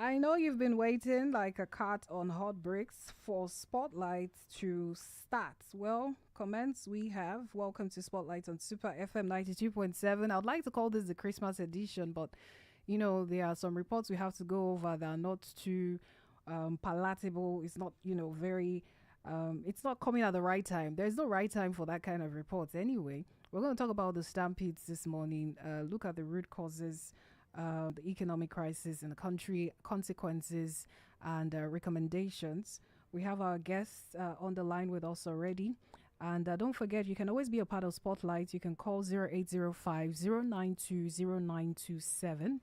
I know you've been waiting like a cat on hot bricks for Spotlight to start. Well, comments we have. Welcome to Spotlight on Super FM 92.7. I'd like to call this the Christmas edition, but there are some reports we have to go over that are not too palatable. It's not, very, it's not coming at the right time. There's no right time for that kind of reports anyway. We're going to talk about the stampedes this morning, look at the root causes, the economic crisis in the country, consequences, and recommendations. We have our guests on the line with us already. And don't forget, you can always be a part of Spotlight. You can call 0805 092 0927.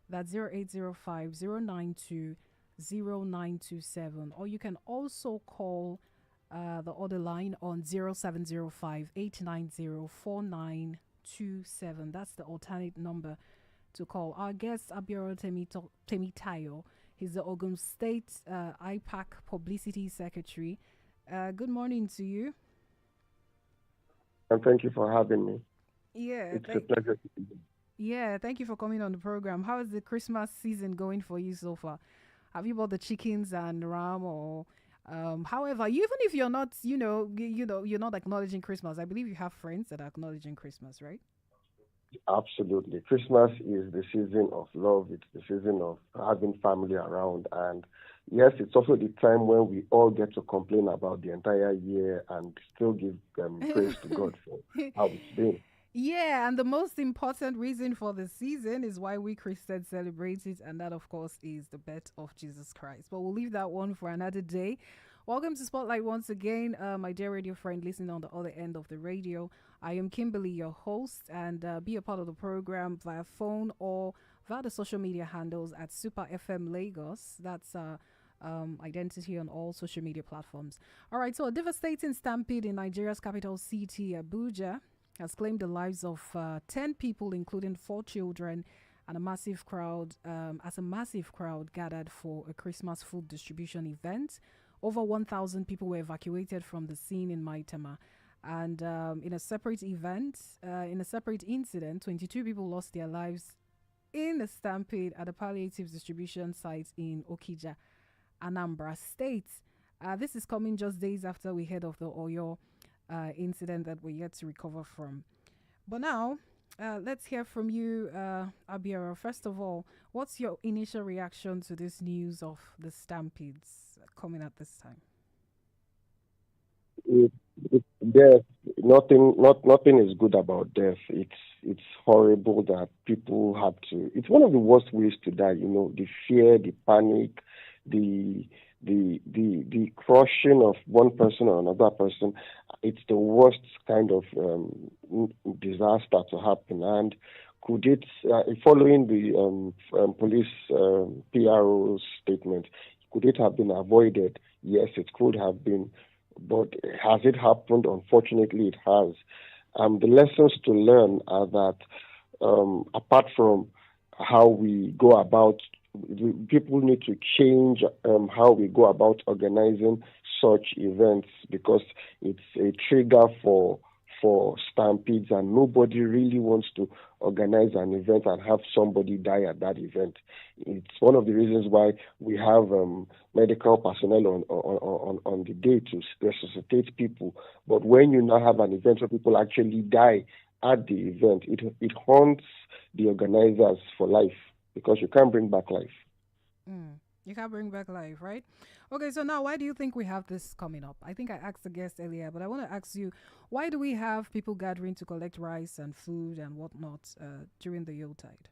That's 0805 092 0927. Or you can also call the other line on 0705 890 4927. That's the alternate number to call. Our guest, Abioro Temitayo. He's the Ogun State IPAC Publicity Secretary. Good morning to you. And thank you for having me. Yeah, it's a pleasure to be here. Yeah, thank you for coming on the program. How is the Christmas season going for you so far? Have you bought the chickens and ram or however, even if you're not, you're not acknowledging Christmas, I believe you have friends that are acknowledging Christmas, right? Absolutely. Christmas is the season of love. It's the season of having family around. And yes, it's also the time when we all get to complain about the entire year and still give praise to God for how it's been. Yeah, and the most important reason for the season is why we Christians celebrate it, and that, of course, is the birth of Jesus Christ. But we'll leave that one for another day. Welcome to Spotlight once again, my dear radio friend listening on the other end of the radio. I am Kimberly, your host, and be a part of the program via phone or via the social media handles at Super FM Lagos. That's identity on all social media platforms. All right, so a devastating stampede in Nigeria's capital city, Abuja, has claimed the lives of 10 people, including 4 children, and a massive crowd, gathered for a Christmas food distribution event. Over 1,000 people were evacuated from the scene in Maitama. And in a separate incident, 22 people lost their lives in a stampede at a palliative distribution site in Okija, Anambra State. This is coming just days after we heard of the Oyo incident that we're yet to recover from. But now, let's hear from you, Abiara. First of all, what's your initial reaction to this news of the stampedes coming at this time? Death. Nothing is good about death. It's horrible that people have to. It's one of the worst ways to die. The fear, the panic, the crushing of one person or another person. It's the worst kind of disaster to happen. And could it, following the police PRO statement, could it have been avoided? Yes, it could have been. But has it happened? Unfortunately, it has. The lessons to learn are that apart from how we go about, people need to change how we go about organizing such events, because it's a trigger for stampedes, and nobody really wants to organize an event and have somebody die at that event. It's one of the reasons why we have medical personnel on the day to resuscitate people. But when you now have an event where people actually die at the event, it haunts the organizers for life, because you can't bring back life. You can't bring back life, right? Okay, so now why do you think we have this coming up? I think I asked the guest earlier, but I want to ask you, why do we have people gathering to collect rice and food and whatnot during the Yuletide?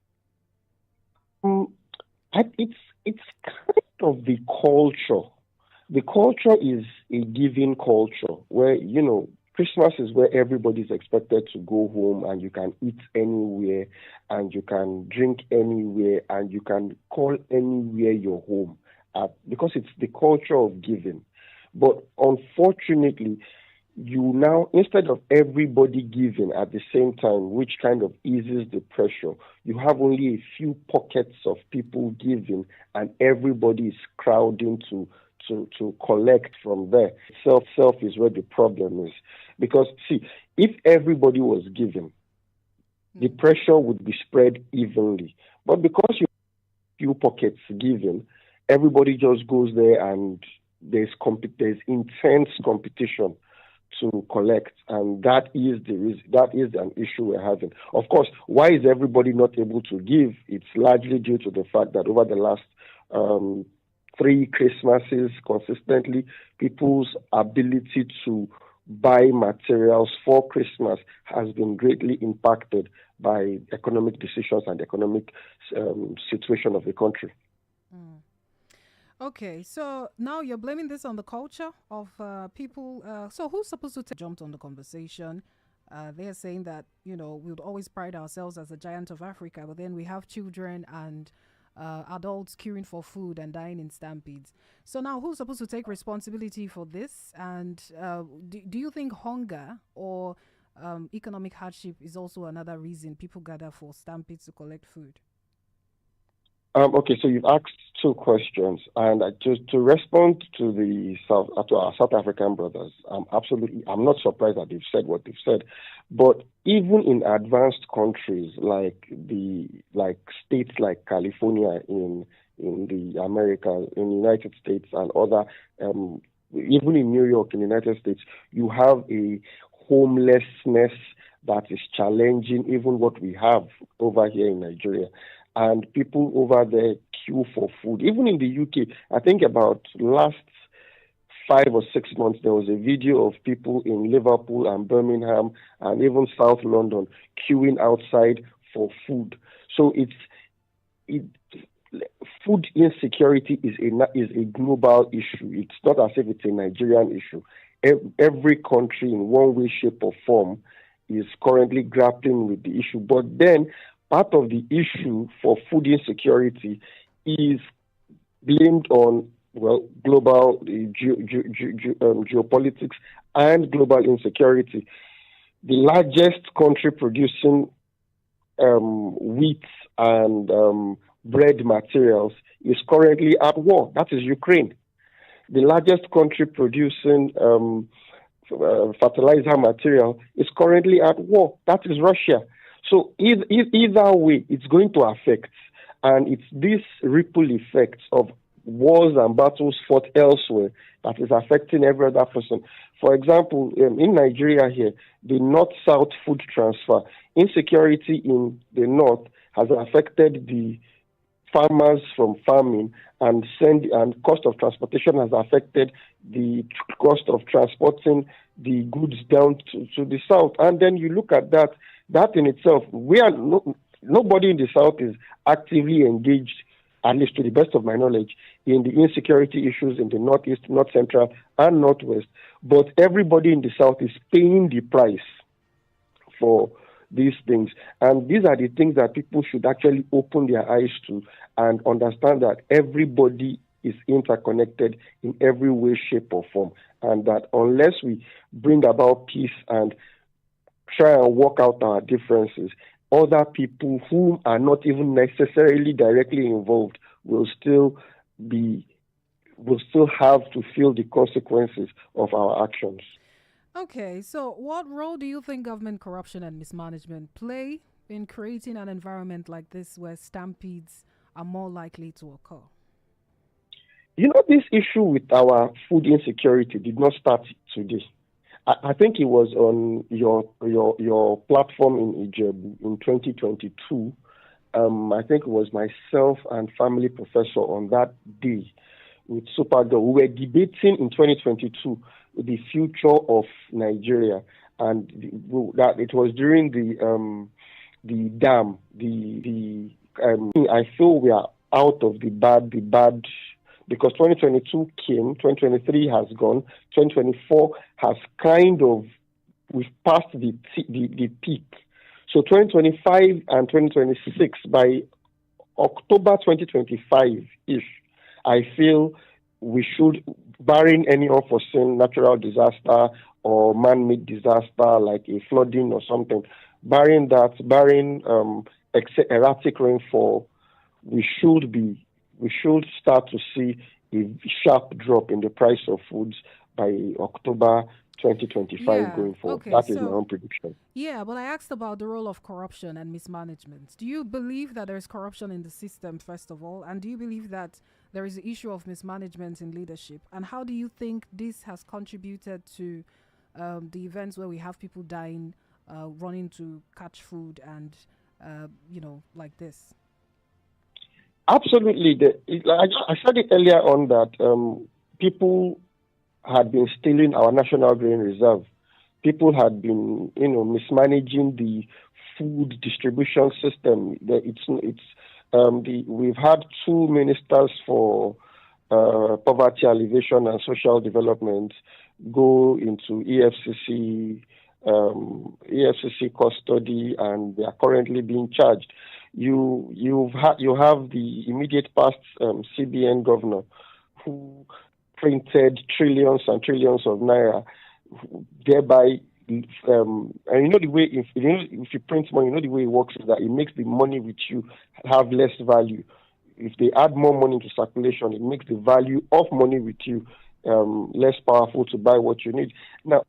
It's kind of the culture. The culture is a giving culture where, Christmas is where everybody's expected to go home, and you can eat anywhere, and you can drink anywhere, and you can call anywhere your home, because it's the culture of giving. But unfortunately, you now, instead of everybody giving at the same time, which kind of eases the pressure, you have only a few pockets of people giving, and everybody is crowding to collect from there. Self is where the problem is. Because, see, if everybody was giving, the pressure would be spread evenly. But because you have few pockets giving, everybody just goes there and there's intense competition to collect, and that is an issue we're having. Of course, why is everybody not able to give? It's largely due to the fact that over the last 3 Christmases consistently, people's ability to buy materials for Christmas has been greatly impacted by economic decisions and economic situation of the country. Okay, so now you're blaming this on the culture of people. So who's supposed to take jumped on the conversation? They're saying that, we would always pride ourselves as a giant of Africa, but then we have children and adults queuing for food and dying in stampedes. So now who's supposed to take responsibility for this? And do you think hunger or economic hardship is also another reason people gather for stampedes to collect food? Okay, so you've asked 2 questions, and just to respond to our South African brothers, I'm not surprised that they've said what they've said, but even in advanced countries like states like California in the Americas, in the United States, and other, even in New York in the United States, you have a homelessness that is challenging even what we have over here in Nigeria. And people over there queue for food. Even in the UK, I think about last 5 or 6 months, there was a video of people in Liverpool and Birmingham and even South London queuing outside for food. So food insecurity is a global issue. It's not as if it's a Nigerian issue. Every country in one way, shape, or form is currently grappling with the issue. But then part of the issue for food insecurity is blamed on, global geopolitics and global insecurity. The largest country producing wheat and bread materials is currently at war. That is Ukraine. The largest country producing fertilizer material is currently at war. That is Russia. So either way, it's going to affect, and it's this ripple effects of wars and battles fought elsewhere that is affecting every other person. For example, in Nigeria here, the North-South food transfer, insecurity in the North has affected the farmers from farming, and cost of transportation has affected the cost of transporting the goods down to the South. And then you look at that in itself, nobody in the South is actively engaged, at least to the best of my knowledge, in the insecurity issues in the Northeast, North Central, and Northwest. But everybody in the South is paying the price for these things. And these are the things that people should actually open their eyes to and understand that everybody is interconnected in every way, shape, or form. And that unless we bring about peace and try and work out our differences, other people who are not even necessarily directly involved will still have to feel the consequences of our actions. Okay, so what role do you think government corruption and mismanagement play in creating an environment like this where stampedes are more likely to occur? This issue with our food insecurity did not start today. I think it was on your platform in Ijebu in 2022. I think it was myself and family professor on that day with Supergirl. We were debating in 2022 the future of Nigeria, and that it was during the dam. I feel we are out of the bad. Because 2022 came, 2023 has gone, 2024 has we've passed the peak. So 2025 and 2026, by October 2025-ish, I feel we should, barring any unforeseen natural disaster or man-made disaster like a flooding or something, barring erratic rainfall, we should start to see a sharp drop in the price of foods by October 2025 Yeah. going forward. Okay. That is my So own prediction. yeah, but I asked about the role of corruption and mismanagement. Do you believe that there is corruption in the system, first of all? And do you believe that there is an issue of mismanagement in leadership? And how do you think this has contributed to the events where we have people dying, running to catch food and, like this? Absolutely. I said it earlier on that people had been stealing our national grain reserve. People had been, mismanaging the food distribution system. We've had two ministers for poverty alleviation and social development go into EFCC custody, and they are currently being charged. You have the immediate past CBN governor who printed trillions and trillions of naira, thereby and you know the way if you print money, you know the way it works is that it makes the money with you have less value. If they add more money into circulation, it makes the value of money with you less powerful to buy what you need. Now,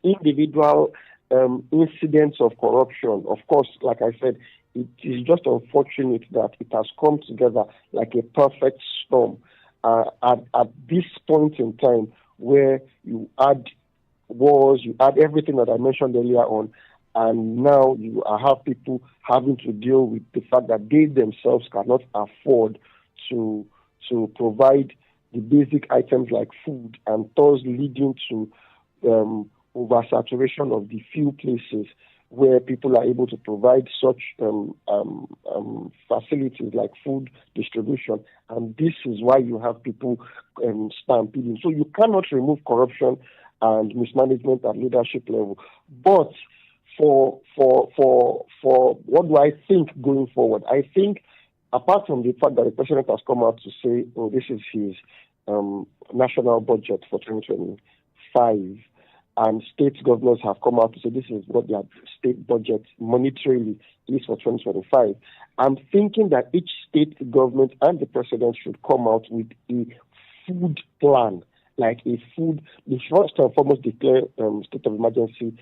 individual incidents of corruption, of course, like I said, it is just unfortunate that it has come together like a perfect storm at this point in time where you add wars, you add everything that I mentioned earlier on, and now have people having to deal with the fact that they themselves cannot afford to provide the basic items like food, and thus leading to oversaturation of the few places where people are able to provide such facilities like food distribution. And this is why you have people stampeding. So you cannot remove corruption and mismanagement at leadership level. But for what do I think going forward? I think apart from the fact that the president has come out to say, oh, this is his national budget for 2025, and state governors have come out to say this is what their state budget monetarily is for 2025. I'm thinking that each state government and the president should come out with a food plan, like a food, the first and foremost declare state of emergency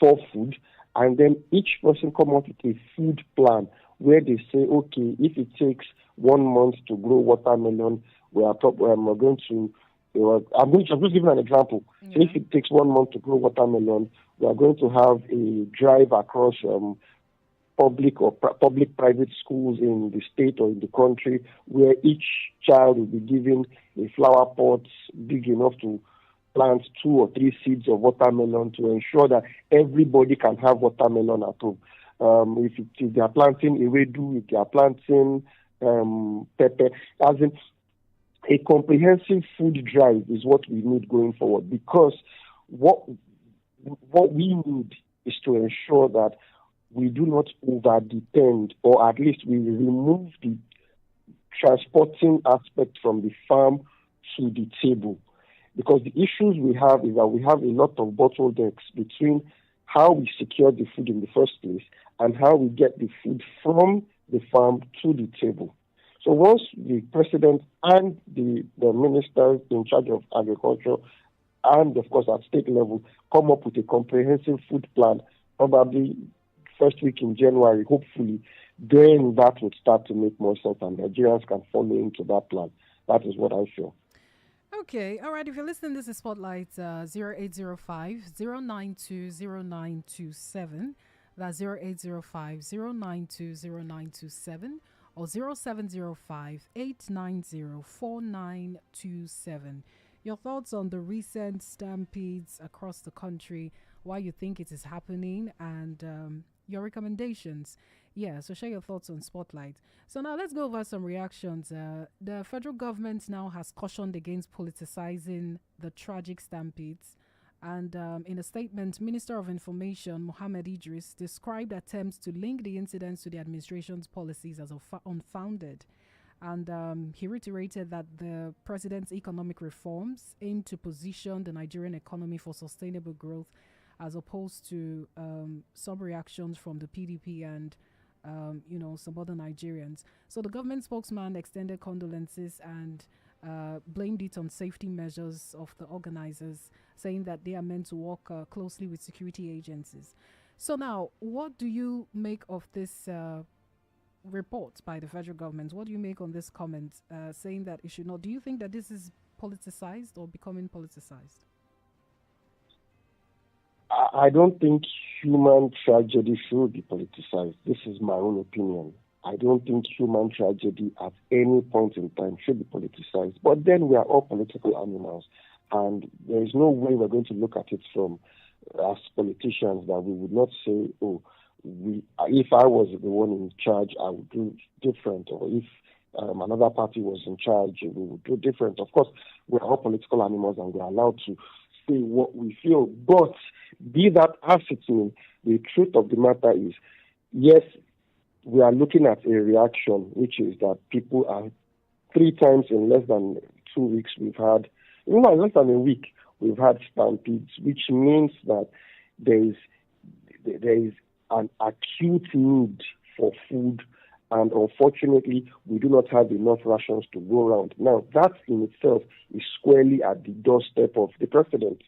for food, and then each person come out with a food plan where they say, okay, if it takes 1 month to grow watermelon, we're going to I'm just giving an example. So if it takes 1 month to grow watermelon, we are going to have a drive across public-private schools in the state or in the country where each child will be given a flower pot big enough to plant 2 or 3 seeds of watermelon to ensure that everybody can have watermelon at home. If they are planting ewedu, if they are planting pepper, as in a comprehensive food drive is what we need going forward, because what we need is to ensure that we do not over depend, or at least we remove the transporting aspect from the farm to the table. Because the issues we have is that we have a lot of bottlenecks between how we secure the food in the first place and how we get the food from the farm to the table. So once the president and the ministers in charge of agriculture and, of course, at state level come up with a comprehensive food plan, probably first week in January, hopefully, then that would start to make more sense and Nigerians can follow into that plan. That is what I feel. Okay, all right. If you're listening, this is Spotlight 0805 That's 0805 or 0705 Your thoughts on the recent stampedes across the country, why you think it is happening, and your recommendations. Yeah, so share your thoughts on Spotlight. So now let's go over some reactions. The federal government now has cautioned against politicizing the tragic stampedes. And in a statement, Minister of Information Mohammed Idris described attempts to link the incidents to the administration's policies as unfounded. And he reiterated that the president's economic reforms aim to position the Nigerian economy for sustainable growth, as opposed to some reactions from the PDP and some other Nigerians. So the government spokesman extended condolences and blamed it on safety measures of the organizers, saying that they are meant to work closely with security agencies. So now, what do you make of this report by the federal government? What do you make on this comment saying that it should not? Do you think that this is politicized or becoming politicized? I don't think human tragedy should be politicized. This is my own opinion. I don't think human tragedy at any point in time should be politicized. But then we are all political animals, and there is no way we're going to look at it from as politicians that we would not say, "Oh, if I was the one in charge, I would do different," or if another party was in charge, we would do different. Of course, we're all political animals, and we're allowed to say what we feel. But be that as it may, the truth of the matter is, yes, we are looking at a reaction, which is that people are 3 times in less than 2 weeks we've had, in less than a week, we've had stampedes, which means that there is an acute need for food, and unfortunately, we do not have enough rations to go around. Now, that in itself is squarely at the doorstep of the president.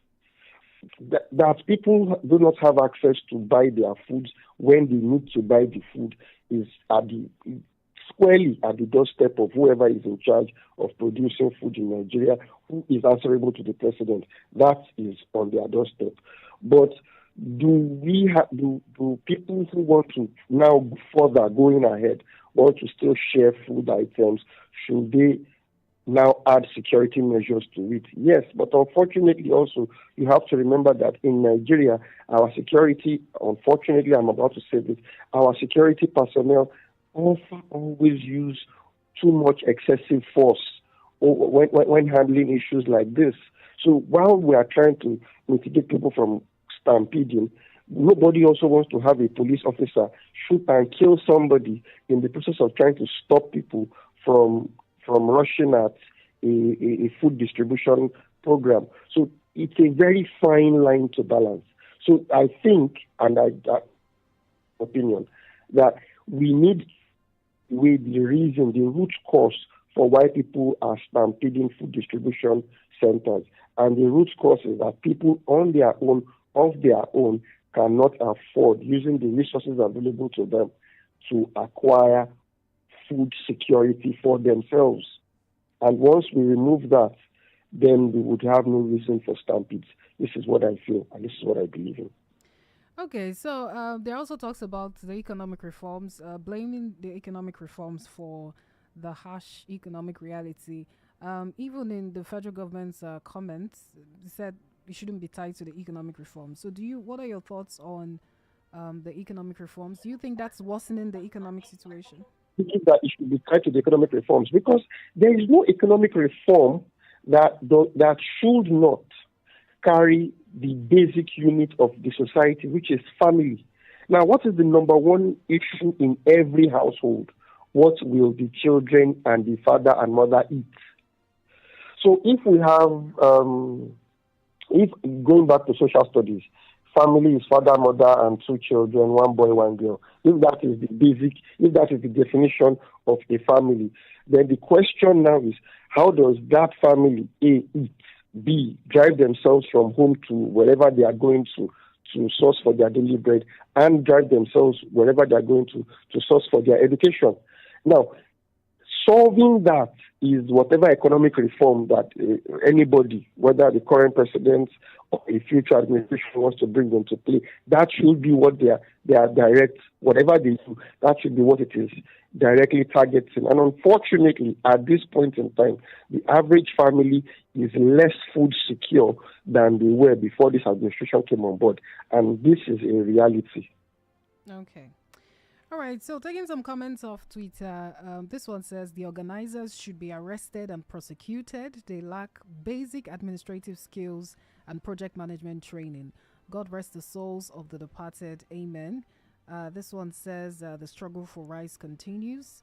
That people do not have access to buy their foods when they need to buy the food is squarely at the doorstep of whoever is in charge of producing food in Nigeria, who is answerable to the president. That is on their doorstep. But do people who want to now further going ahead want to still share food items? Should they now add security measures to it? Yes, but unfortunately also you have to remember that in Nigeria, our security, unfortunately I'm about to say this, our security personnel always use too much excessive force when handling issues like this. So while we are trying to mitigate people from stampeding, nobody also wants to have a police officer shoot and kill somebody in the process of trying to stop people from rushing at a food distribution program. So it's a very fine line to balance. So I think, and I opinion, that we need with the reason, the root cause for why people are stampeding food distribution centers. And the root cause is that people on their own, of their own, cannot afford, using the resources available to them, to acquire food security for themselves. And once we remove that, then we would have no reason for stampedes. This is what I feel, and this is what I believe in. Okay, so there also talks about the economic reforms, blaming the economic reforms for the harsh economic reality. Even in the federal government's comments, they said it shouldn't be tied to the economic reforms. So, what are your thoughts on the economic reforms? Do you think that's worsening the economic situation? I think that it should be tied to the economic reforms, because there is no economic reform that should not carry the basic unit of the society, which is family. Now, what is the number one issue in every household? What will the children and the father and mother eat? So if we have, if going back to social studies, family is father, mother, and 2 children, 1 boy, 1 girl. If that is the basic, if that is the definition of a family, then the question now is, how does that family A eat, B drive themselves from home to wherever they are going to source for their daily bread, and drive themselves wherever they are going to source for their education? Now, solving that is whatever economic reform that anybody, whether the current president or a future administration, wants to bring into play. That should be what they are direct, whatever they do, that should be what it is directly targeting. And unfortunately, at this point in time, the average family is less food secure than they were before this administration came on board. And this is a reality. Okay. All right, so taking some comments off Twitter, this one says the organizers should be arrested and prosecuted. They lack basic administrative skills and project management training. God rest the souls of the departed. Amen. This one says the struggle for rights continues.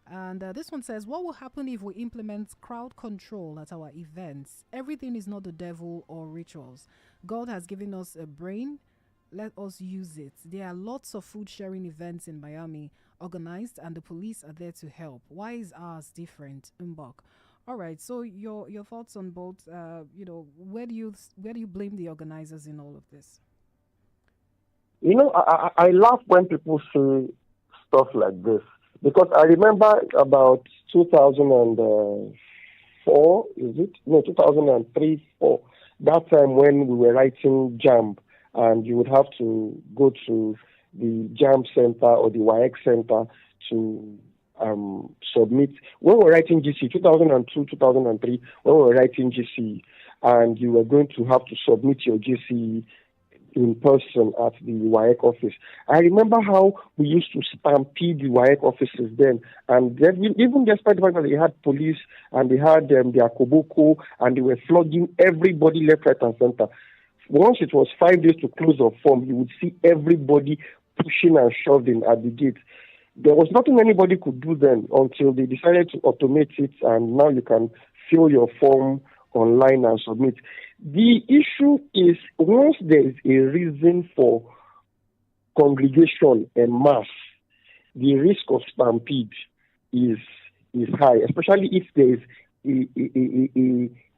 And this one says, what will happen if we implement crowd control at our events? Everything is not the devil or rituals. God has given us a brain. Let us use it. There are lots of food sharing events in Miami organized, and the police are there to help. Why is ours different? Mbok. All right. So your thoughts on both? Where do you blame the organizers in all of this? I laugh when people say stuff like this because I remember about 2004, is it? No, 2003, 4. That time when we were writing JAMB, and you would have to go to the JAMB center or the YX center to submit. When we were writing GC, 2002, 2003, when we were writing GC, and you were going to have to submit your GC in person at the WAEC office. I remember how we used to stampede the WAEC offices then, and then, even despite the fact that they had police and they had their koboko and they were flogging everybody left, right, and center. Once it was 5 days to close of form, you would see everybody pushing and shoving at the gate. There was nothing anybody could do then until they decided to automate it, and now you can fill your form online and submit. The issue is once there is a reason for congregation and mass, the risk of stampede is high, especially if there is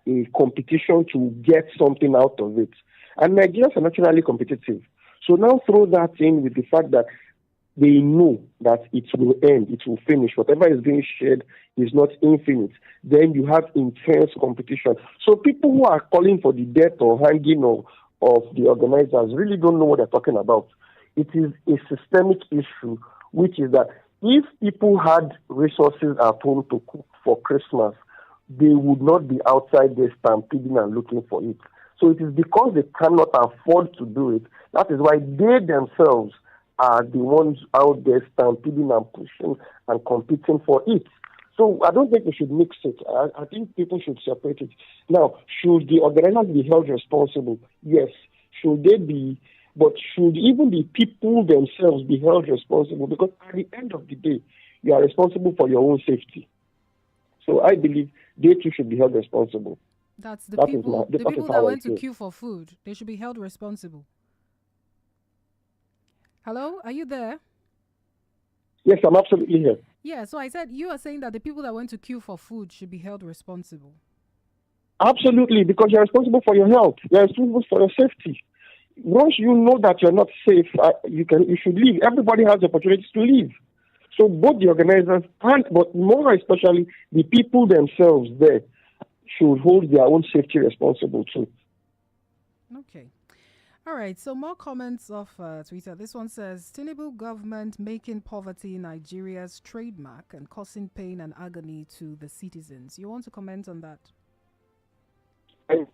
a competition to get something out of it. And Nigerians are naturally competitive. So now throw that in with the fact that they know that it will end, it will finish. Whatever is being shared is not infinite. Then you have intense competition. So people who are calling for the death or hanging of the organizers really don't know what they're talking about. It is a systemic issue, which is that if people had resources at home to cook for Christmas, they would not be outside there stampeding and looking for it. So it is because they cannot afford to do it. That is why they themselves are the ones out there stampeding and pushing and competing for it. So I don't think we should mix it. I think people should separate it. Now, should the organizers be held responsible? Yes. Should they be? But should even the people themselves be held responsible? Because at the end of the day, you are responsible for your own safety. So I believe they too should be held responsible. That's the people that went to queue for food. They should be held responsible. Hello, are you there? Yes, I'm absolutely here. Yeah, so I said you are saying that the people that went to queue for food should be held responsible. Absolutely, because you're responsible for your health. You're responsible for your safety. Once you know that you're not safe, you should leave. Everybody has the opportunity to leave. So both the organizers but more especially the people themselves there should hold their own safety responsible too. Okay. All right, so more comments off Twitter. This one says, Tinubu government making poverty Nigeria's trademark and causing pain and agony to the citizens. You want to comment on that? I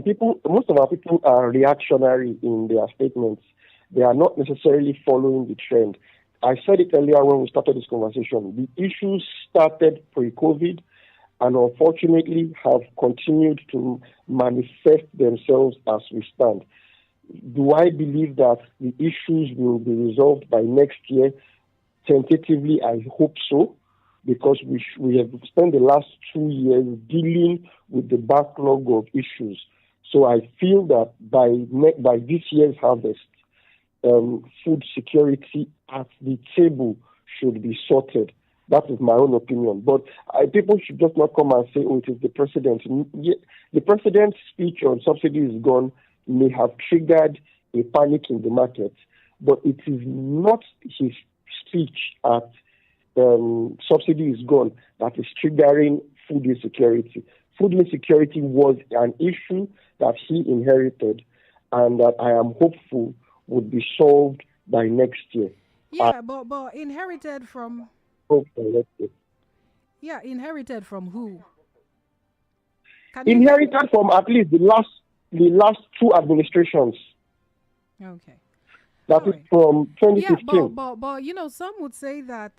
think most of our people are reactionary in their statements. They are not necessarily following the trend. I said it earlier when we started this conversation. The issues started pre-COVID and unfortunately have continued to manifest themselves as we stand. Do I believe that the issues will be resolved by next year? Tentatively, I hope so, because we have spent the last 2 years dealing with the backlog of issues. So I feel that by this year's harvest, food security at the table should be sorted. That is my own opinion. But people should just not come and say, oh, it is the president. The president's speech on subsidy is gone may have triggered a panic in the market, but it is not his speech at subsidy is gone that is triggering food insecurity. Food insecurity was an issue that he inherited and that I am hopeful would be solved by next year. Yeah, but inherited from... Okay, yeah, inherited from who? Inherited from at least the last two administrations. Okay. That is from 2015. Yeah, but some would say that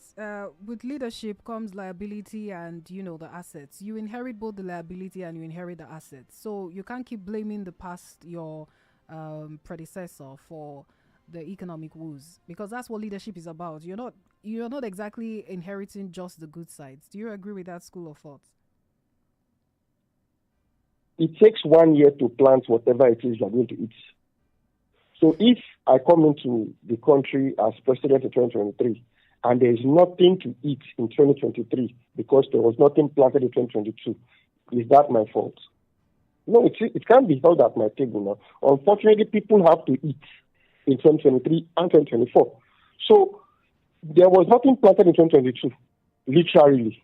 with leadership comes liability and the assets. You inherit both the liability and you inherit the assets. So you can't keep blaming the past, your predecessor, for the economic woes, because that's what leadership is about. You're not exactly inheriting just the good sides. Do you agree with that school of thought? It takes 1 year to plant whatever it is you're going to eat. So if I come into the country as president in 2023 and there is nothing to eat in 2023 because there was nothing planted in 2022. Is that my fault? No, it can't be held at my table now. Unfortunately, people have to eat in 2023 and 2024. So there was nothing planted in 2022, literally.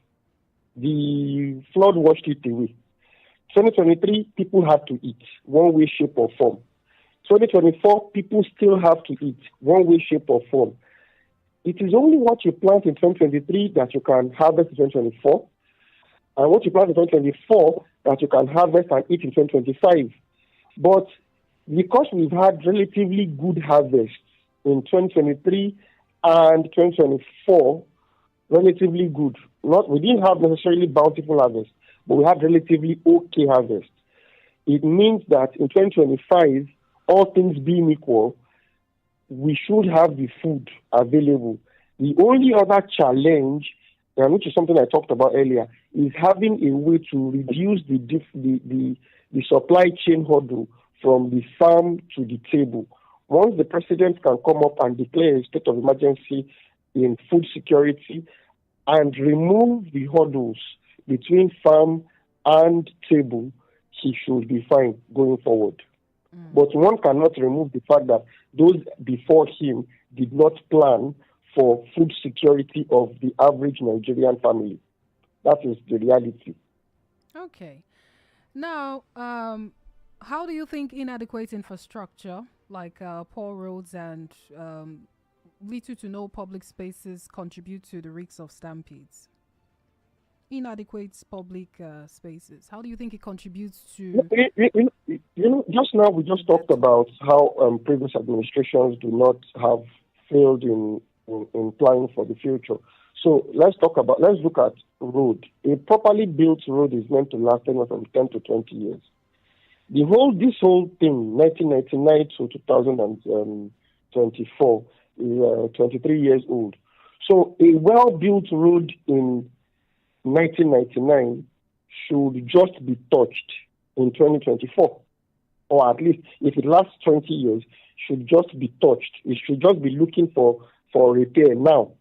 The flood washed it away. 2023, people had to eat, one way, shape, or form. 2024, people still have to eat, one way, shape, or form. It is only what you plant in 2023 that you can harvest in 2024, and what you plant in 2024 that you can harvest and eat in 2025. But because we've had relatively good harvests in 2023 and 2024, relatively good. We didn't have necessarily bountiful harvest, but we had relatively okay harvest. It means that in 2025, all things being equal, we should have the food available. The only other challenge, and which is something I talked about earlier, is having a way to reduce the supply chain hurdle from the farm to the table. Once the president can come up and declare a state of emergency in food security and remove the hurdles between farm and table, he should be fine going forward. But one cannot remove the fact that those before him did not plan for food security of the average Nigerian family. That is the reality. Okay. Now, how do you think inadequate infrastructure, like poor roads and little to no public spaces, contribute to the risks of stampedes? Inadequate public spaces. How do you think it contributes to? Just now we just talked about how previous administrations do not have failed in planning for the future. So let's look at road. A properly built road is meant to last anywhere from 10 to 20 years. This whole thing, 1999 to 2024, is 23 years old. So a well-built road in 1999 should just be touched in 2024, or at least if it lasts 20 years, should just be touched. It should just be looking for repair now.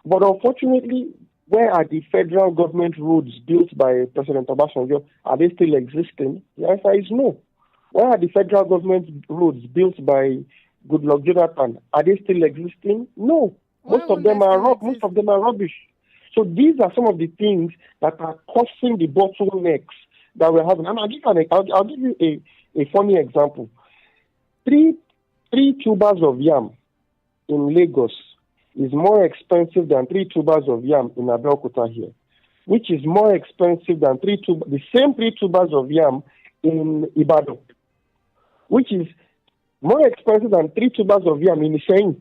But unfortunately, where are the federal government roads built by President Obasanjo? Are they still existing? The answer is no. Where are the federal government roads built by Goodluck Jonathan? Are they still existing? No. Most of them are rubbish. So these are some of the things that are causing the bottlenecks that we're having. And I'll give you a funny example. Three tubers of yam in Lagos is more expensive than 3 tubers of yam in Abeokuta here, which is more expensive than the same 3 tubers of yam in Ibadan, which is more expensive than 3 tubers of yam in Iseyin.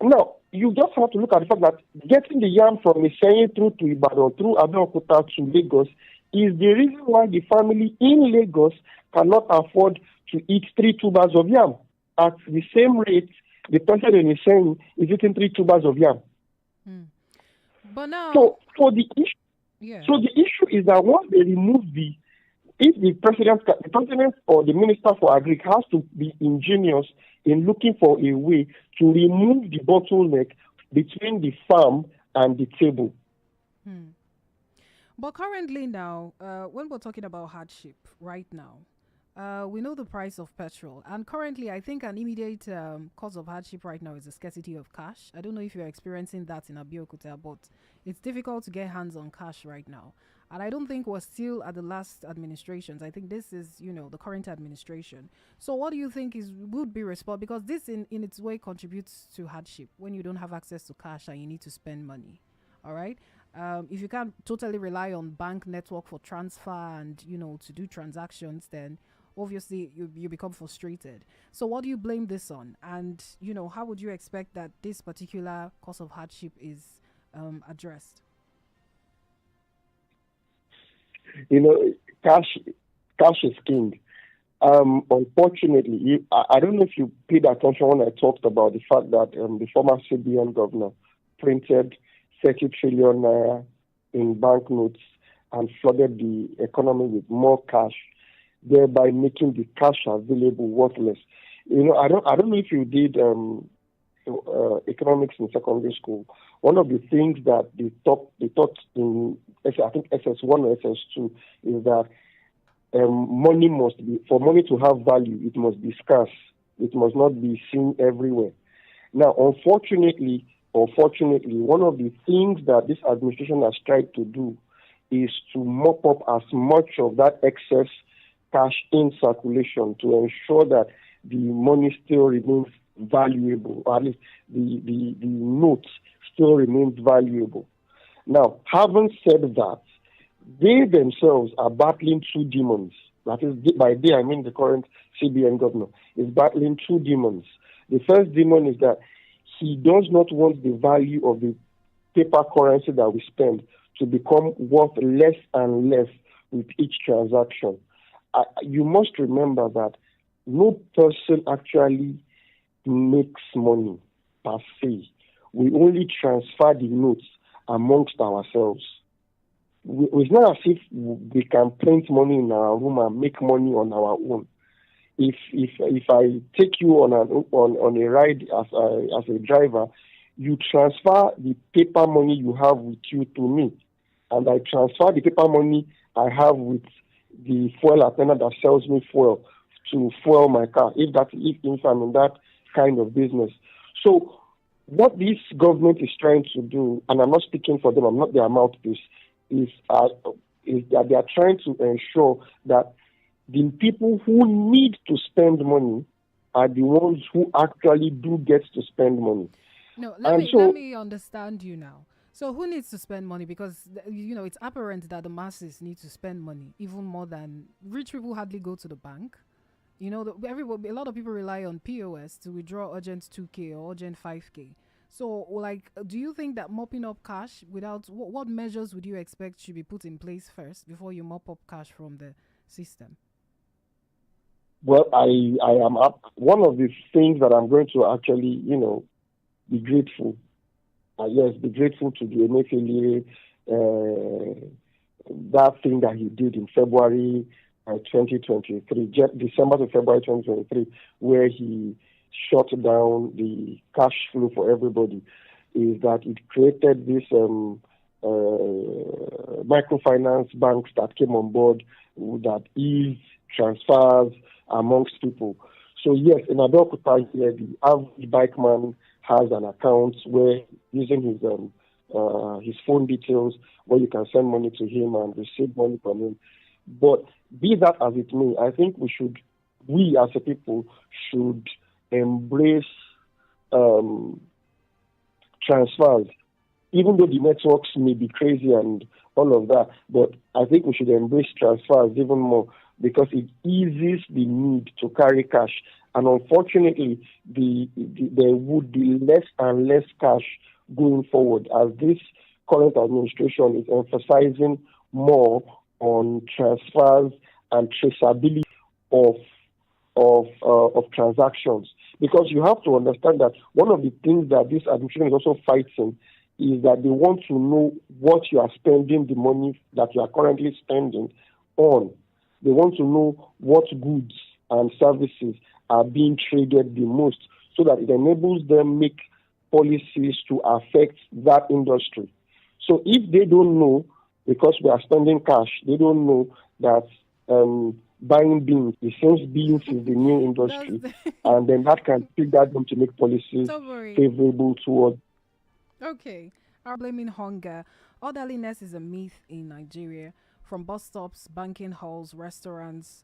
Now, you just have to look at the fact that getting the yam from Iseyin through to Ibadan, through Abeokuta to Lagos, is the reason why the family in Lagos cannot afford to eat 3 tubers of yam. At the same rate, the person in Iseyin is eating 3 tubers of yam. But now, so the issue is that once they remove if the president or the minister for agri has to be ingenious in looking for a way to remove the bottleneck between the farm and the table. But currently now, when we're talking about hardship right now, we know the price of petrol, and currently I think an immediate cause of hardship right now is the scarcity of cash. I don't know if you're experiencing that in Abeokuta, but it's difficult to get hands on cash right now. And I don't think we're still at the last administrations. I think this is, the current administration. So what do you think would be responsible? Because this in its way contributes to hardship when you don't have access to cash and you need to spend money. All right. If you can't totally rely on bank network for transfer and, to do transactions, then obviously you become frustrated. So what do you blame this on? And, how would you expect that this particular cause of hardship is addressed? Cash is king. Unfortunately, I don't know if you paid attention when I talked about the fact that the former CBN governor printed 30 trillion naira in banknotes and flooded the economy with more cash, thereby making the cash available worthless. I don't know if you did economics in secondary school, one of the things that they taught in I think SS1 or SS2 is that money must be, for money to have value, it must be scarce. It must not be seen everywhere. Now, unfortunately or fortunately, one of the things that this administration has tried to do is to mop up as much of that excess cash in circulation to ensure that the money still remains valuable, or at least the notes still remains valuable. Now, having said that, they themselves are battling two demons. That is, by they, I mean the current CBN governor is battling two demons. The first demon is that he does not want the value of the paper currency that we spend to become worth less and less with each transaction. You must remember that no person actually makes money per se. We only transfer the notes amongst ourselves. It's not as if we can print money in our room and make money on our own. If I take you on a ride as a driver, you transfer the paper money you have with you to me, and I transfer the paper money I have with the fuel attendant that sells me fuel to fuel my car. If I'm in that kind of business, so what this government is trying to do, and I'm not speaking for them, I'm not their mouthpiece, is that they are trying to ensure that the people who need to spend money are the ones who actually do get to spend money. No, And let so, me understand you now. So who needs to spend money? Because it's apparent that the masses need to spend money even more than rich people hardly go to the bank. Everybody, a lot of people rely on POS to withdraw urgent 2K or urgent 5K. So, like, do you think that mopping up cash without what measures would you expect should be put in place first before you mop up cash from the system? well, I am up. One of the things that I'm going to actually, be grateful. Yes, be grateful to the Emefiele, that thing that he did in February 2023, December to February 2023, where he shut down the cash flow for everybody, is that it created this microfinance banks that came on board that eased transfers amongst people. So yes, in Abeokuta here, the average bikeman has an account where using his phone details, where you can send money to him and receive money from him. But be that as it may, I think we as a people should embrace um, transfers, even though the networks may be crazy and all of that. But I think we should embrace transfers even more because it eases the need to carry cash. And unfortunately, there would be less and less cash going forward as this current administration is emphasizing more on transfers and traceability of of transactions. Because you have to understand that one of the things that this administration is also fighting is that they want to know what you are spending the money that you are currently spending on. They want to know what goods and services are being traded the most so that it enables them make policies to affect that industry. So if they don't know, because we are spending cash, they don't know that buying beans, it seems beans is the new That's industry, the and then that can trigger them to make policies Don't worry. favorable towards. Okay. Are blaming hunger. Orderliness is a myth in Nigeria. From bus stops, banking halls, restaurants,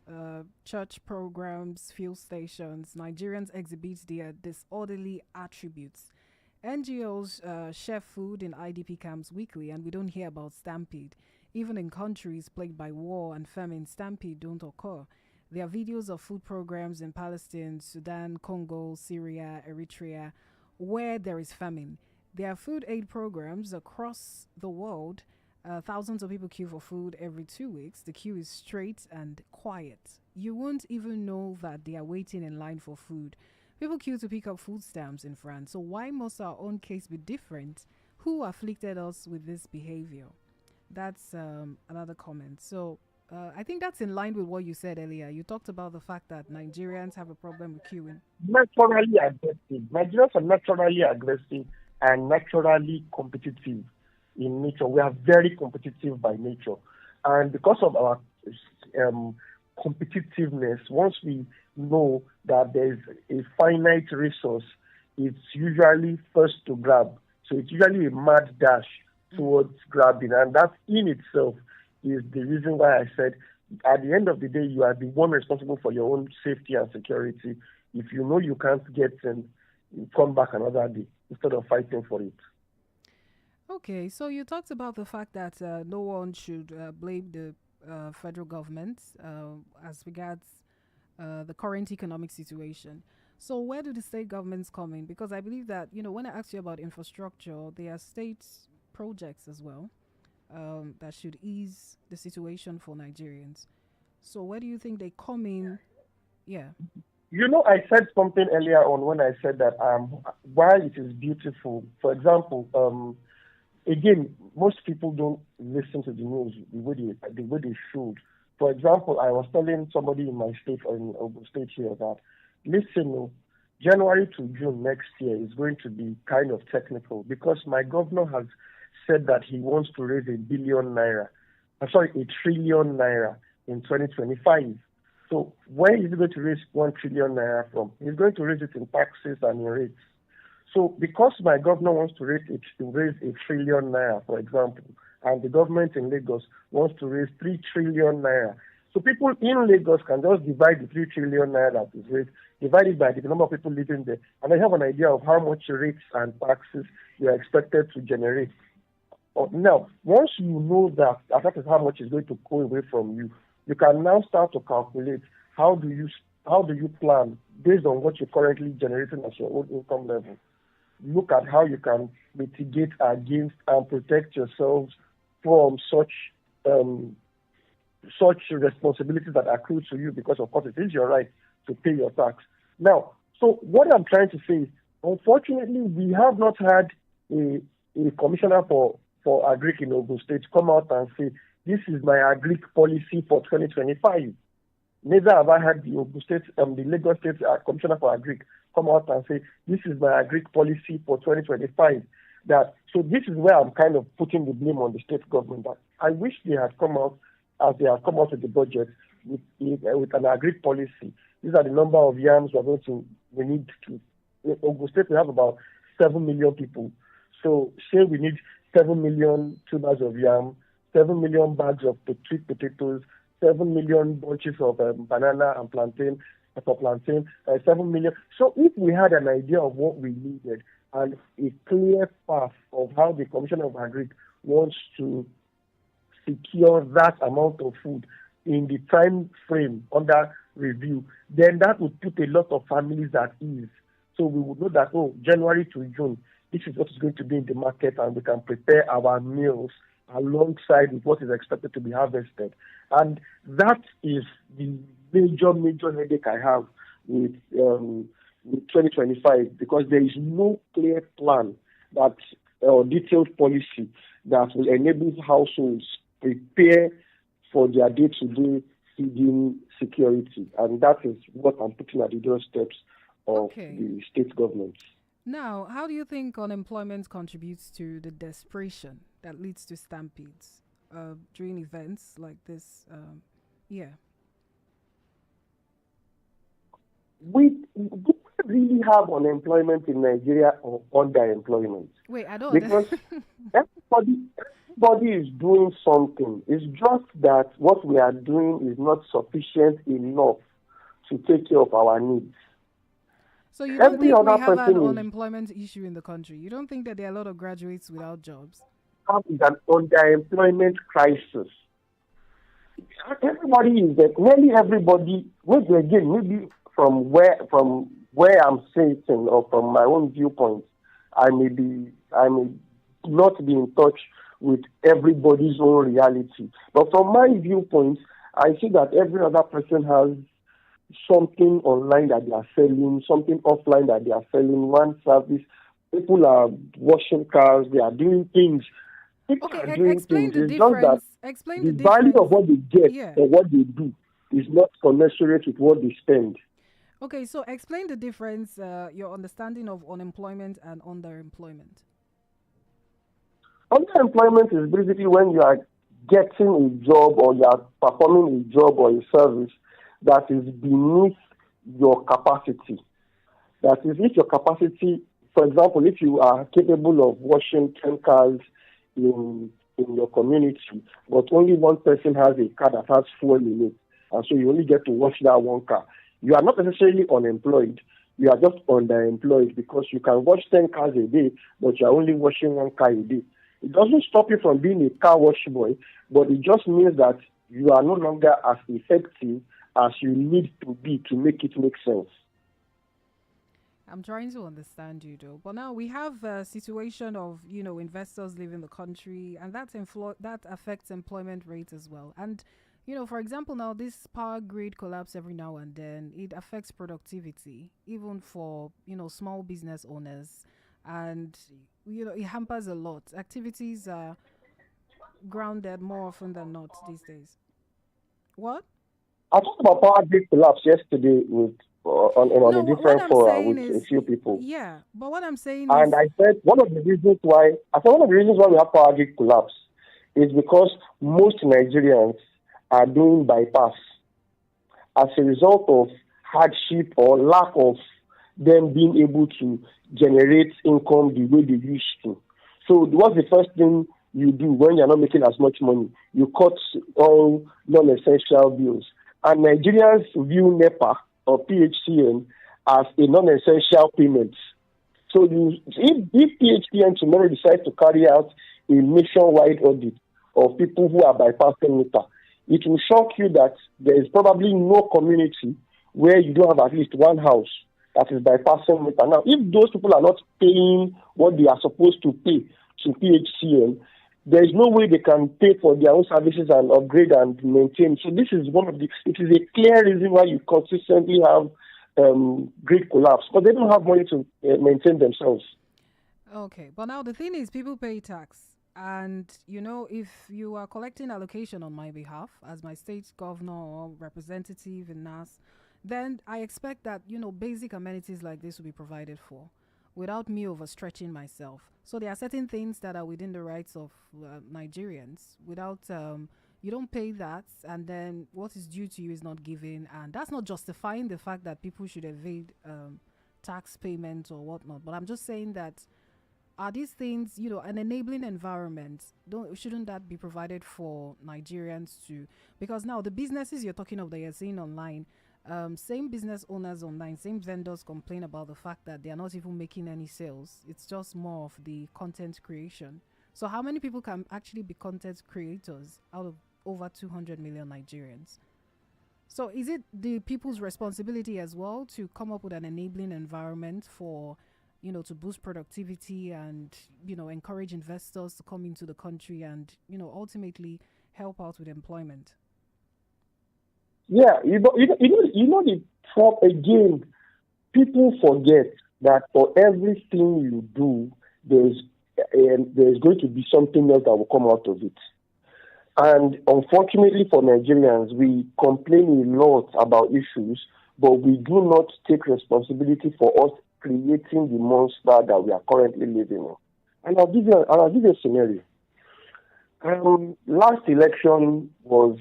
church programs, fuel stations, Nigerians exhibit their disorderly attributes. NGOs share food in IDP camps weekly, and we don't hear about stampede. Even in countries plagued by war and famine, stampede don't occur. There are videos of food programs in Palestine, Sudan, Congo, Syria, Eritrea, where there is famine. There are food aid programs across the world. Thousands of people queue for food every 2 weeks. The queue is straight and quiet. You won't even know that they are waiting in line for food. People queue to pick up food stamps in France. So why must our own case be different? Who afflicted us with this behavior? That's another comment. So I think that's in line with what you said earlier. You talked about the fact that Nigerians have a problem with queuing. Naturally aggressive. Nigerians are naturally aggressive and naturally competitive in nature. We are very competitive by nature. And because of our um, competitiveness, once we know that there's a finite resource, it's usually first to grab. So it's usually a mad dash Mm. towards grabbing. And that in itself is the reason why I said at the end of the day, you are the one responsible for your own safety and security. If you know you can't get in, you come back another day instead of fighting for it. Okay, so you talked about the fact that no one should blame the federal government as regards the current economic situation. So where do the state governments come in? Because I believe that, when I asked you about infrastructure, there are state projects as well that should ease the situation for Nigerians. So where do you think they come in? Yeah. You know, I said something earlier on when I said that while it is beautiful, for example, again, most people don't listen to the news the way they should. For example, I was telling somebody in my state or in Ogun State here that listen, January to June next year is going to be kind of technical because my governor has said that he wants to raise a billion naira, a trillion naira in 2025. So where is he going to raise 1 trillion naira from? He's going to raise it in taxes and in rates. So because my governor wants to raise a trillion naira, for example, and the government in Lagos wants to raise 3 trillion naira. So people in Lagos can just divide the 3 trillion naira that is raised, divide it by the number of people living there, and they have an idea of how much rates and taxes you are expected to generate. Now, once you know that is how much is going to go away from you, you can now start to calculate how do you plan based on what you're currently generating as your own income level. Look at how you can mitigate against and protect yourselves from um, such responsibilities that accrue to you because, of course, it is your right to pay your tax. Now, so what I'm trying to say is, unfortunately, we have not had a commissioner for agric in Ogun State come out and say, this is my agric policy for 2025. Neither have I had the Ogun State, the Lagos State Commissioner for Agric come out and say, this is my agric policy for 2025. So this is where I'm kind of putting the blame on the state government. That I wish they had come out as they have come out with the budget with an agric policy. These are the number of yams we need to. In Ogun State, we have about 7 million people. So say we need 7 million tubers of yam, 7 million bags of sweet potatoes, 7 million bunches of banana and plantain, 7 million. So if we had an idea of what we needed and a clear path of how the Commissioner of Agric wants to secure that amount of food in the time frame under review, then that would put a lot of families at ease. So we would know that, January to June, this is what is going to be in the market and we can prepare our meals alongside with what is expected to be harvested. And that is the major headache I have with 2025 because there is no clear plan that or detailed policy that will enable households prepare for their day-to-day feeding security. And that is what I'm putting at the doorsteps of Okay. the state government. Now, how do you think unemployment contributes to the desperation that leads to stampedes during events like this? Yeah. We really have unemployment in Nigeria or underemployment Wait, I don't. because everybody is doing something. It's just that what we are doing is not sufficient enough to take care of our needs. So you don't Every think we other have an person is unemployment issue in the country? You don't think that there are a lot of graduates without jobs? having an underemployment crisis. Everybody is there. Nearly everybody. Maybe again, maybe from where I'm sitting or from my own viewpoint, I may not be in touch with everybody's own reality. But from my viewpoint, I see that every other person has something online that they are selling, something offline that they are selling, one service. People are washing cars, they are doing things People Okay, are doing explain things. the It's just that difference. Explain the the value difference. of what they get Yeah. or what they do is not commensurate with what they spend. Okay, so explain the difference, your understanding of unemployment and underemployment. Underemployment is basically when you are getting a job or you are performing a job or a service that is beneath your capacity. That is, if your capacity, for example, if you are capable of washing 10 cars in your community, but only one person has a car that has fuel in it, and so you only get to wash that one car, you are not necessarily unemployed. You are just underemployed because you can wash 10 cars a day, but you are only washing one car a day. It doesn't stop you from being a car wash boy, but it just means that you are no longer as effective as you need to be to make it make sense. I'm trying to understand you though. But now we have a situation of, investors leaving the country, and that affects employment rate as well. And for example, now this power grid collapse every now and then, it affects productivity even for, small business owners, and it hampers a lot. Activities are grounded more often than not these days. What? I talked about power grid collapse yesterday with on No, a what different I'm forum saying with a is, few people. yeah, but what I'm saying And is, I said one of the reasons why we have power grid collapse is because most Nigerians are doing bypass as a result of hardship or lack of them being able to generate income the way they used to. So what's the first thing you do when you're not making as much money? You cut all non-essential bills. And Nigerians view NEPA or PHCN as a non-essential payment. So if PHPN tomorrow decides to carry out a nationwide audit of people who are bypassing meter, it will shock you that there is probably no community where you don't have at least one house that is bypassing meter. Now, if those people are not paying what they are supposed to pay to PHCN, there is no way they can pay for their own services and upgrade and maintain. So this is it is a clear reason why you consistently have grid collapse, because they don't have money to maintain themselves. okay, but now the thing is, people pay tax. And, if you are collecting allocation on my behalf as my state governor or representative in NAS, then I expect that, basic amenities like this will be provided for without me overstretching myself. So there are certain things that are within the rights of Nigerians without, you don't pay that, and then what is due to you is not given. And that's not justifying the fact that people should evade tax payments or whatnot. But I'm just saying that are these things, an enabling environment? Shouldn't that be provided for Nigerians too? Because now the businesses you're talking of that you're seeing online, same business owners online, same vendors complain about the fact that they are not even making any sales. It's just more of the content creation. So how many people can actually be content creators out of over 200 million Nigerians? So is it the people's responsibility as well to come up with an enabling environment for, to boost productivity and, encourage investors to come into the country and, ultimately help out with employment? Yeah, the top again. People forget that for everything you do, there's going to be something else that will come out of it. And unfortunately for Nigerians, we complain a lot about issues, but we do not take responsibility for us creating the monster that we are currently living in. And I'll give you a scenario. Last election was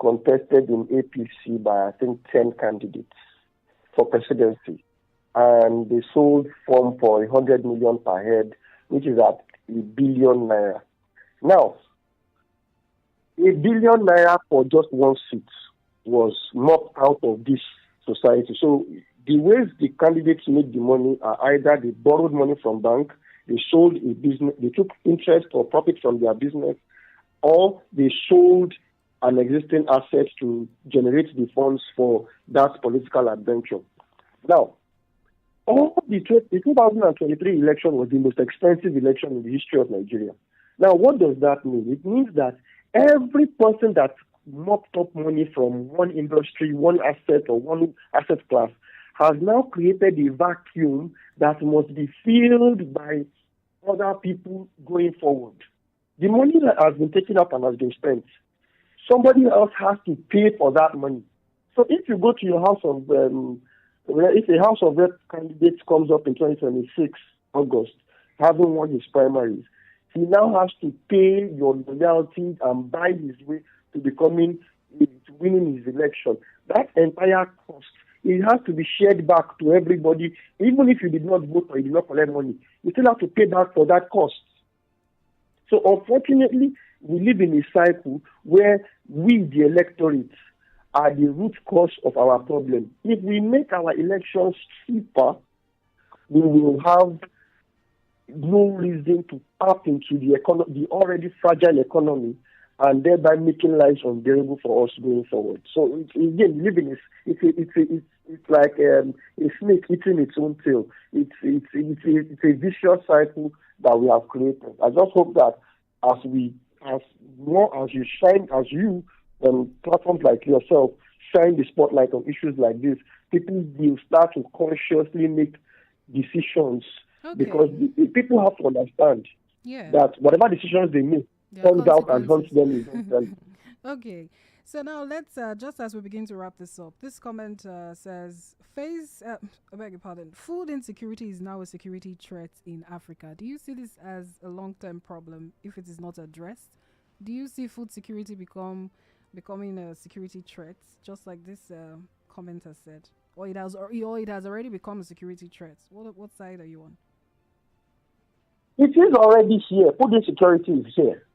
contested in APC by, I think, 10 candidates for presidency. And they sold form for 100 million per head, which is at ₦1 billion. Now, ₦1 billion for just one seat was knocked out of this society. So the ways the candidates make the money are either they borrowed money from bank, they sold a business, they took interest or profit from their business, or they sold an existing asset to generate the funds for that political adventure. Now, the 2023 election was the most expensive election in the history of Nigeria. Now, what does that mean? It means that every person that mopped up money from one industry, one asset, or one asset class has now created a vacuum that must be filled by other people going forward. The money that has been taken out and has been spent, somebody else has to pay for that money. So if you go to your house of, if a House of Rep candidate comes up in 2026, August, having won his primaries, he now has to pay your loyalty and buy his way to winning his election. That entire cost, it has to be shared back to everybody. Even if you did not vote or you did not collect money, you still have to pay back for that cost. So unfortunately, we live in a cycle where we, the electorate, are the root cause of our problem. If we make our elections cheaper, we will have no reason to tap into the already fragile economy, and thereby making lives unbearable for us going forward. So again, living it's like a snake eating its own tail. It's a vicious cycle that we have created. I just hope that as you platforms like yourself shine the spotlight on issues like this, people will start to consciously make decisions. Okay. Because people have to understand that whatever decisions they make comes out and haunts them eventually. Okay. So now let's, just as we begin to wrap this up, this comment says, I beg your pardon, food insecurity is now a security threat in Africa. Do you see this as a long-term problem if it is not addressed? Do you see food security becoming a security threat, just like this comment has said? Or it has already become a security threat? What side are you on? It is already here. Food insecurity is here.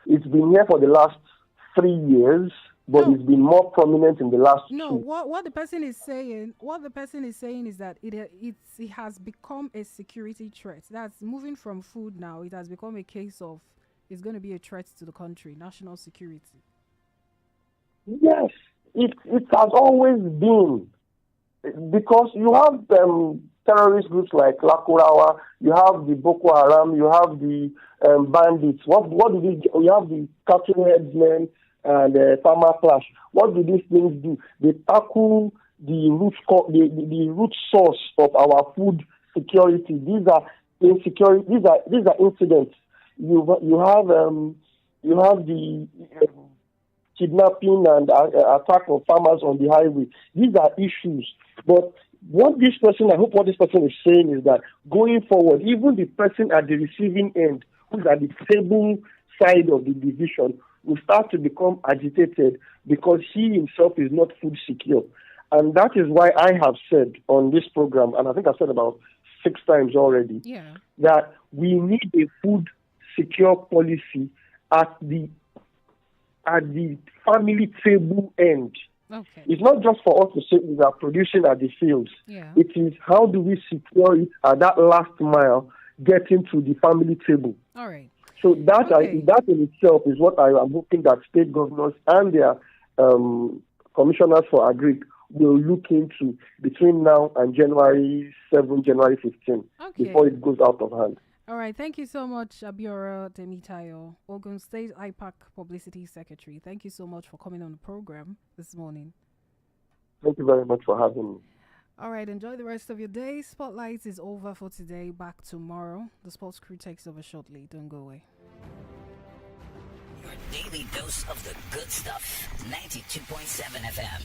It's been here for the last 3 years, but it's been more prominent in the last 2. What the person is saying is that it has become a security threat. That's moving from food now. It has become a case of it's going to be a threat to the country, national security. Yes, it has always been, because you have terrorist groups like Lakurawa, you have the Boko Haram, you have the bandits. What do you have the cattle headsmen and farmer clash. What do these things do? They tackle the root source of our food security. These are insecurity. These are incidents. You have the kidnapping and attack of farmers on the highway. These are issues. But I hope what this person is saying is that going forward, even the person at the receiving end, who's at the table side of the division, will start to become agitated because he himself is not food secure. And that is why I have said on this program, and I think I've said about 6 times already, that we need a food secure policy at the family table end. Okay. It's not just for us to say we are producing at the fields. Yeah. It is how do we secure it at that last mile, getting to the family table. All right. So that in itself is what I am hoping that state governors and their commissioners for agri will look into between now and January 7, January 15, before it goes out of hand. All right. Thank you so much, Abiora Temitayo, Ogun State IPAC Publicity Secretary. Thank you so much for coming on the program this morning. Thank you very much for having me. All right. Enjoy the rest of your day. Spotlight is over for today. Back tomorrow. The sports crew takes over shortly. Don't go away. Your daily dose of the good stuff. 92.7 FM.